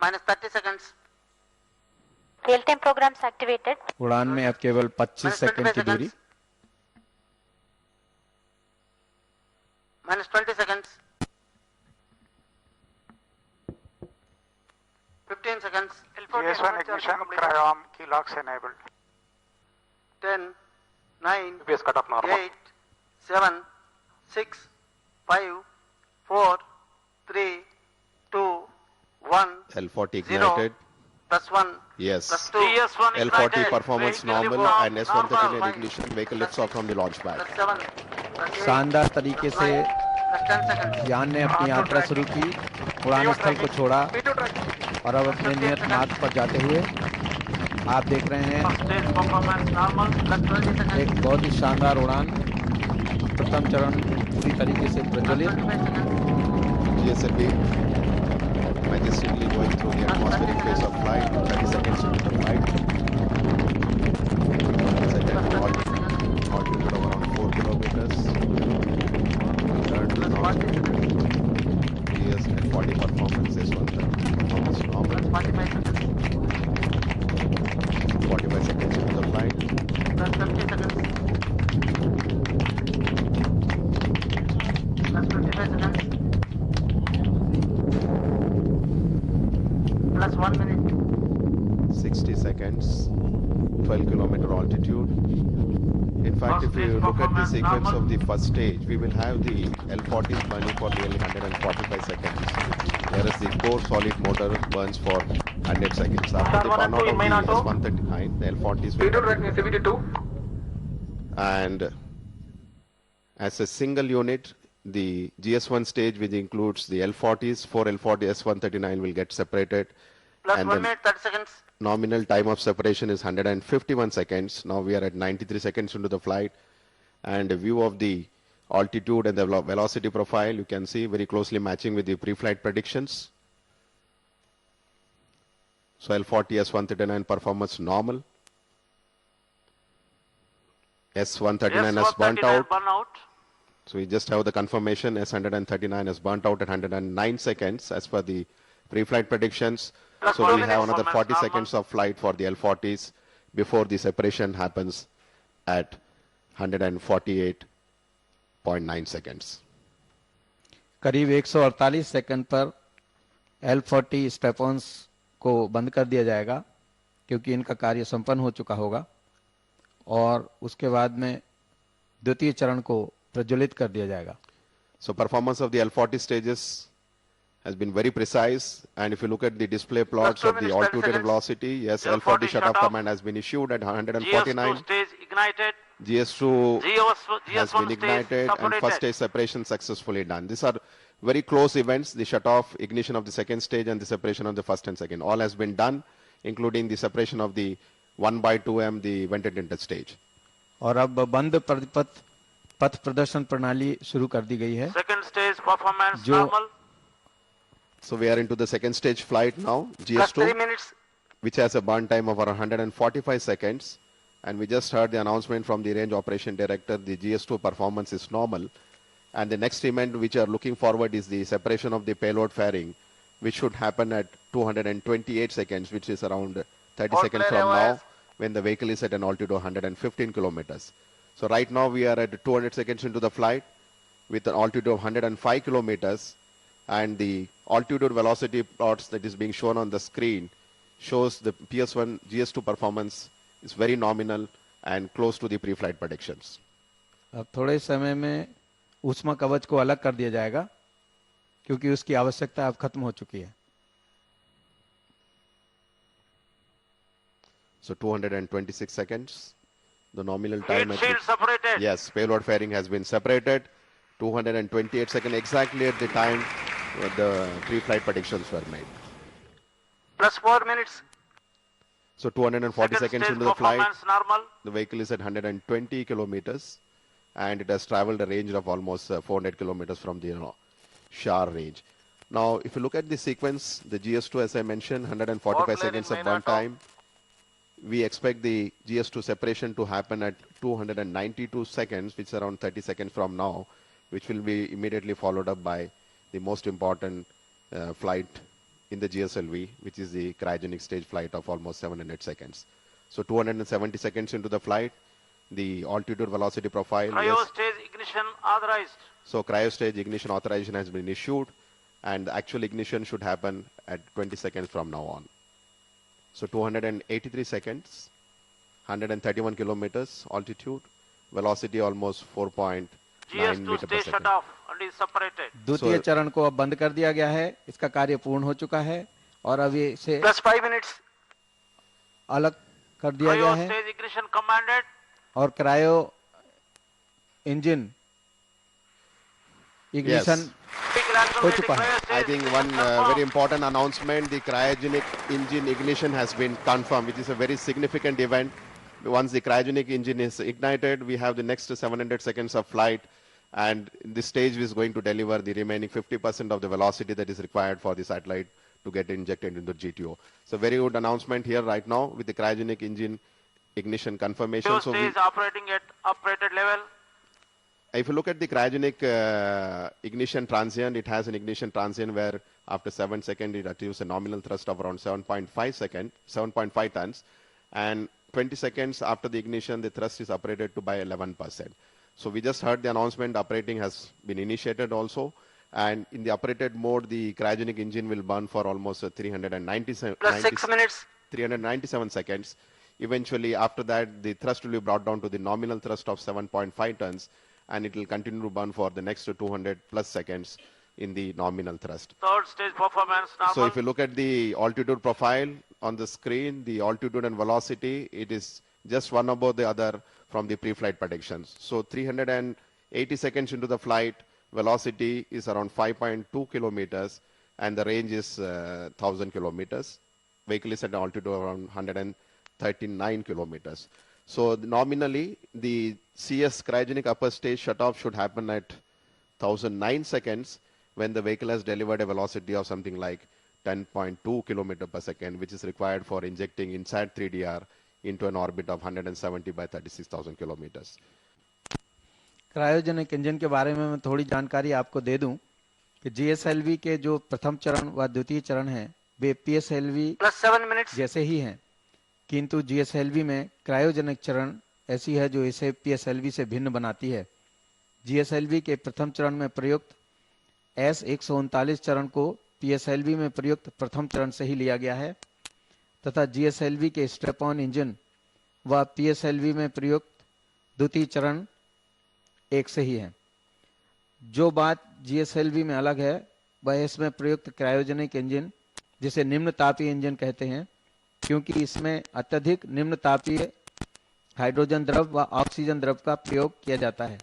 minus 30 seconds, Real time programs activated. उड़ान में अब केवल 25 minus सेकंड 25 की दूरी। seconds, minus 20 seconds, 15 seconds, GS1 ignition, cryom, key locks enabled. 10, 9, UPS cut off normal. 8, 7, 6, 5, 4, 3, 2, 1, L40 0, ignited. plus 1, Yes. plus 2, GS1 L40 ignited. performance Vehicle normal lift off, and S139 normal. ignition. Vehicle lifts off from the launch pad. plus 7, plus 8, शानदार तरीके से plus 10 seconds, यान ने अपनी यात्रा शुरू की, उड़ान स्थल को छोड़ा P2 track. और अब अपने नियत मार्ग पर जाते हुए आप देख रहे हैं First stage performance normal. plus 20 seconds, एक बहुत ही शानदार उड़ान। प्रथम चरण पूरी तरीके से plus प्रज्वलित। 25 seconds, GSLV majestically going through the atmospheric phase of flight. 30 seconds into the flight. Second altitude of around 4 kilometers. Third plus now 40 seconds, GS L40 performance is performance normal. plus 45 seconds, 45 seconds into the flight. plus 50 seconds, plus 25 seconds, plus 1 minute, 60 seconds, 12 kilometer altitude. In fact, if you look at the sequence of the first stage, we will have the L40 burning for nearly 145 seconds, whereas the core solid motor burns for 100 seconds. After the burnout of the S139, the L40s will P2 track near CVT2. and as a single unit, the GS1 stage, which includes the L40s, 4 L40 S139 will get separated. plus And 1 then- minute 30 seconds, Nominal time of separation is 151 seconds. Now we are at 93 seconds into the flight. And a view of the altitude and the velocity profile, you can see very closely matching with the pre-flight predictions. So L40 S139 performance normal. S139 has burnt out. Burnout. So we just have the confirmation S139 has burnt out at 109 seconds as per the pre-flight predictions. So we have another 40 seconds of flight for the L40s before the separation happens at 148.9 seconds. करीब 148 second पर L40 Stephens को बंद कर दिया जाएगा क्योंकि इनका कार्य संपन्न हो चुका होगा और उसके बाद में द्वितीय चरण को प्रज्वलित कर दिया जाएगा। So performance of the L40 stages has been very precise, and if you look at the display plots of the altitude and velocity, yes, L40 shut-off command has been issued at 149. GS2 stage ignited. GS2 has GS1 been stage ignited and separated. first stage separation successfully done. These are very close events, the shut-off, ignition of the second stage and the separation of the first and second. All has been done, including the separation of the 1/2M, the vented stage. और अब बंद पथ प्रदर्शन प्रणाली शुरू कर दी गई है। Second stage performance जो- normal. So we are into the second stage flight now, plus GS2. 3 minutes, which has a burn time of around 145 seconds. And we just heard the announcement from the range operation director, the GS2 performance is normal. And the next event which are looking forward is the separation of the payload fairing, which should happen at 228 seconds, which is around 30 All seconds clear from AOS. now, when the vehicle is at an altitude of 115 kilometers. So right now we are at 200 seconds into the flight with an altitude of 105 kilometers. And the altitude velocity plots that is being shown on the screen shows the PS1 GS2 performance is very nominal and close to the pre-flight predictions. अब थोड़े समय में ऊष्मा कवच को अलग कर दिया जाएगा क्योंकि उसकी आवश्यकता अब खत्म हो चुकी है। So 226 seconds, the nominal Heat time at shield which, separated. yes, payload fairing has been separated. 228 seconds exactly at the time where the pre-flight predictions were made. plus 4 minutes, So 240 Second seconds stage into the flight, performance normal. the vehicle is at 120 kilometers and it has traveled a range of almost 400 kilometers from the Shar range. Now, if you look at the sequence, the GS2, as I mentioned, 145 All seconds clear of in burn main auto. time. We expect the GS2 separation to happen at 292 seconds, which is around 30 seconds from now, which will be immediately followed up by the most important flight in the GSLV, which is the cryogenic stage flight of almost 700 seconds. So 270 seconds into the flight, the altitude velocity profile. Cryo Yes. stage ignition authorized. So cryo stage ignition authorization has been issued, and the actual ignition should happen at 20 seconds from now on. So 283 seconds, 131 kilometers altitude, velocity almost 4.9 GS2 meter per stay second. shut off and is separated. द्वितीय So- चरण को अब बंद कर दिया गया है, इसका कार्य पूर्ण हो चुका है और अब ये इसे Plus 5 minutes. अलग कर दिया गया Cryo है stage ignition commanded. और cryo engine ignition Big electromagnetic चुका है। cryo stage I think one ignition confirmed. very important announcement, the cryogenic engine ignition has been confirmed, which is a very significant event. Once the cryogenic engine is ignited, we have the next 700 seconds of flight, and this stage is going to deliver the remaining 50% of the velocity that is required for the satellite to get injected into GTO. So very good announcement here right now with the cryogenic engine ignition confirmation. Cryo So we, stage operating at operated level. if you look at the cryogenic ignition transient, it has an ignition transient where after 7 seconds it achieves a nominal thrust of around 7.5 tons, and 20 seconds after the ignition, the thrust is operated to by 11%. So we just heard the announcement, operating has been initiated also, and in the operated mode, the cryogenic engine will burn for almost 397 Plus 6 minutes. 397 seconds. Eventually, after that, the thrust will be brought down to the nominal thrust of 7.5 tons, and it will continue to burn for the next 200 plus seconds in the nominal thrust. Third stage performance normal. So if you look at the altitude profile on the screen, the altitude and velocity, it is just one above the other from the pre-flight predictions. So 380 seconds into the flight, velocity is around 5.2 kilometers, and the range is 1,000 kilometers. Vehicle is at an altitude of around 139 kilometers. So nominally, the CS cryogenic upper stage shutoff should happen at 1,009 seconds when the vehicle has delivered a velocity of something like 10.2 kilometer per second, which is required for injecting inside 3DR into an orbit of 170 by 36,000 kilometers. Cryogenic engine के बारे में मैं थोड़ी जानकारी आपको दे दूं कि GSLV के जो प्रथम चरण व द्वितीय चरण हैं वे पीएसएलवी Plus 7 minutes. जैसे ही हैं, किंतु जीएसएलवी में क्रायोजेनिक चरण ऐसी है जो इसे पीएसएलवी से भिन्न बनाती है। जीएसएलवी के प्रथम चरण में प्रयुक्त S139 चरण को पीएसएलवी में प्रयुक्त प्रथम चरण से ही लिया गया है तथा जीएसएलवी के स्ट्रैप ऑन इंजन व पीएसएलवी में प्रयुक्त द्वितीय चरण एक से ही है। जो बात जीएसएलवी में अलग है वह इसमें प्रयुक्त क्रायोजेनिक इंजन, जिसे निम्न तापीय इंजन कहते हैं, क्योंकि इसमें अत्यधिक निम्न तापीय हाइड्रोजन द्रव व ऑक्सीजन द्रव का प्रयोग किया जाता है।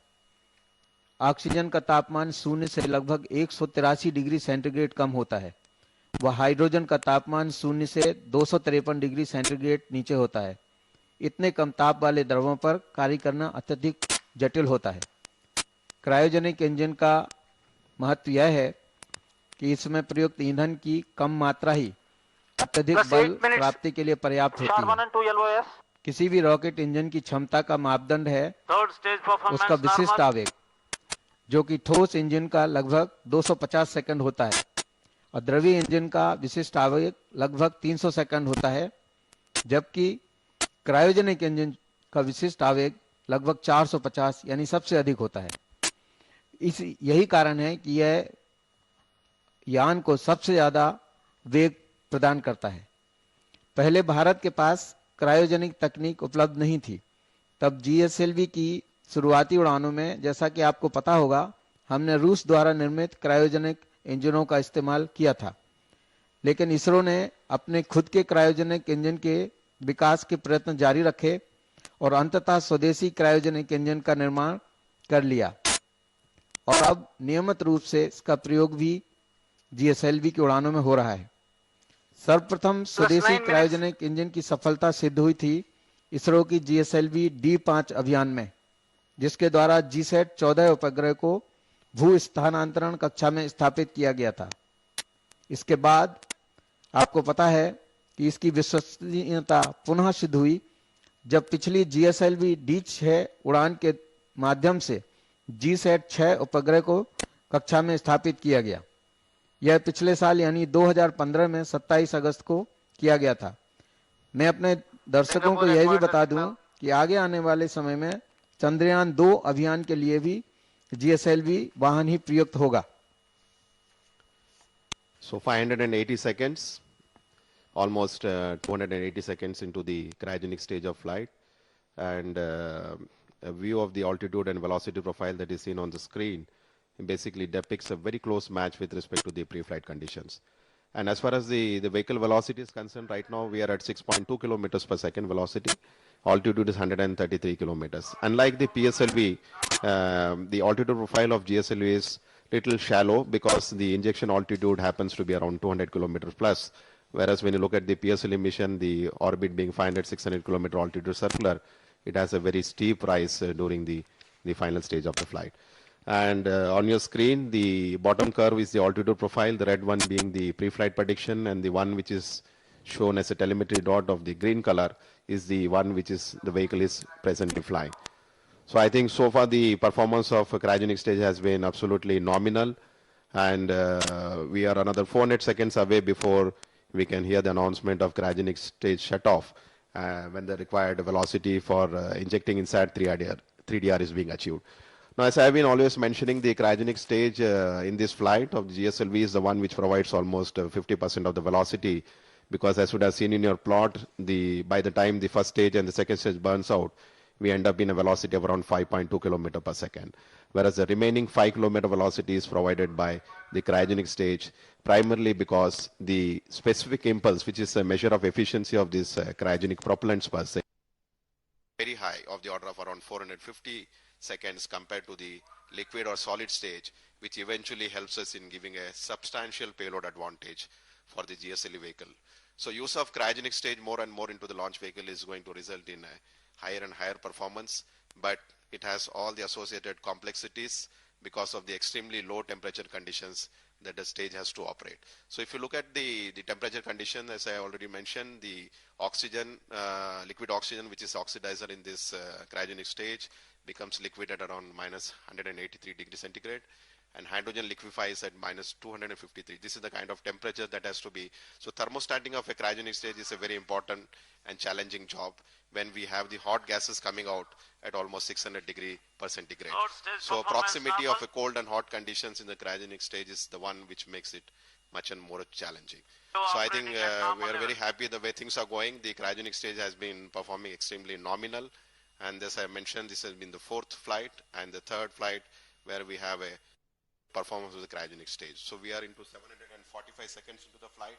ऑक्सीजन का तापमान शून्य से लगभग 183 डिग्री सेंटीग्रेड कम होता है व हाइड्रोजन का तापमान शून्य से 253 डिग्री सेंटीग्रेड नीचे होता है। इतने कम ताप वाले द्रवों पर कार्य करना अत्यधिक जटिल होता है। क्रायोजेनिक इंजन का महत्व यह है कि इसमें प्रयुक्त ईंधन की कम मात्रा ही अत्यधिक Plus बल 8 minutes. प्राप्ति के लिए पर्याप्त होती Sharman है। and 2 LOS. किसी भी रॉकेट इंजन की क्षमता का मापदंड है Third stage performance उसका विशिष्ट normal. आवेग, जो कि ठोस इंजन का लगभग 250 सेकंड होता है और द्रवीय इंजन का विशिष्ट आवेग लगभग 300 सेकंड होता है, जबकि क्रायोजेनिक इंजन का विशिष्ट आवेग लगभग 450 यानी सबसे अधिक होता है। यही कारण है कि यह यान को सबसे ज्यादा वेग प्रदान करता है। पहले भारत के पास क्रायोजेनिक तकनीक उपलब्ध नहीं थी। तब जीएसएलवी की शुरुआती उड़ानों में, जैसा कि आपको पता होगा, हमने रूस द्वारा निर्मित क्रायोजेनिक इंजनों का इस्तेमाल किया था, लेकिन इसरो ने अपने खुद के क्रायोजेनिक इंजन के विकास के प्रयत्न जारी रखे और अंततः स्वदेशी क्रायोजेनिक इंजन का निर्माण कर लिया और अब नियमित रूप से इसका प्रयोग भी जीएसएलवी की उड़ानों में हो रहा है। सर्वप्रथम स्वदेशी minutes. क्रायोजेनिक इंजन की सफलता सिद्ध हुई थी इसरो की जीएसएलवी D5 अभियान में, जिसके द्वारा जीसैट 14 उपग्रह को भू स्थानांतरण कक्षा में स्थापित किया गया था। इसके बाद आपको पता है कि इसकी विश्वसनीयता पुनः सिद्ध हुई जब पिछली जीएसएलवी D6 उड़ान के माध्यम से जीसैट 6 उपग्रह को कक्षा में स्थापित किया गया। यह पिछले साल यानी 2015 में 27 अगस्त को किया गया था। मैं अपने दर्शकों को यह भी बता दूं कि आगे आने वाले समय में चंद्रयान 2 अभियान के लिए भी GSLV वाहन ही प्रयुक्त होगा। So 580 seconds, almost 280 seconds into the cryogenic stage of flight, and a view of the altitude and velocity profile that is seen on the screen basically depicts a very close match with respect to the pre-flight conditions. And as far as the vehicle velocity is concerned, right now we are at 6.2 kilometers per second velocity. Altitude is 133 kilometers. Unlike the PSLV, the altitude profile of GSLV is little shallow because the injection altitude happens to be around 200 kilometers plus. Whereas when you look at the PSLV mission, the orbit being 500-600 kilometer altitude circular, it has a very steep rise during the final stage of the flight. And on your screen, the bottom curve is the altitude profile, the red one being the pre-flight prediction, and the one which is shown as a telemetry dot of the green color is the one which is the vehicle is presently flying. So I think so far the performance of a cryogenic stage has been absolutely nominal, and we are another 400 seconds away before we can hear the announcement of cryogenic stage shut off when the required velocity for injecting inside 3DR is being achieved. Now, as I have been always mentioning, the cryogenic stage in this flight of the GSLV is the one which provides almost 50% of the velocity, because as you would have seen in your plot, by the time the first stage and the second stage burns out, we end up in a velocity of around 5.2 kilometer per second, whereas the remaining 5 kilometer velocity is provided by the cryogenic stage, primarily because the specific impulse, which is a measure of efficiency of these cryogenic propellants per se, very high, of the order of around 450 seconds compared to the liquid or solid stage, which eventually helps us in giving a substantial payload advantage for the GSLV vehicle. So use of cryogenic stage more and more into the launch vehicle is going to result in a higher and higher performance, but it has all the associated complexities because of the extremely low temperature conditions that the stage has to operate. So if you look at the temperature condition, as I already mentioned, the oxygen, liquid oxygen, which is oxidizer in this cryogenic stage, becomes liquid at around minus 183 degrees centigrade, and hydrogen liquefies at minus 253. This is the kind of temperature that has to be. So thermostating of a cryogenic stage is a very important and challenging job when we have the hot gases coming out at almost 600 degrees per centigrade. So proximity of a cold and hot conditions in the cryogenic stage is the one which makes it much and more challenging. So I think we are very happy the way things are going. The cryogenic stage has been performing extremely nominal, and as I mentioned, this has been the fourth flight and the third flight where we have a performance of the cryogenic stage. So we are into 745 seconds into the flight.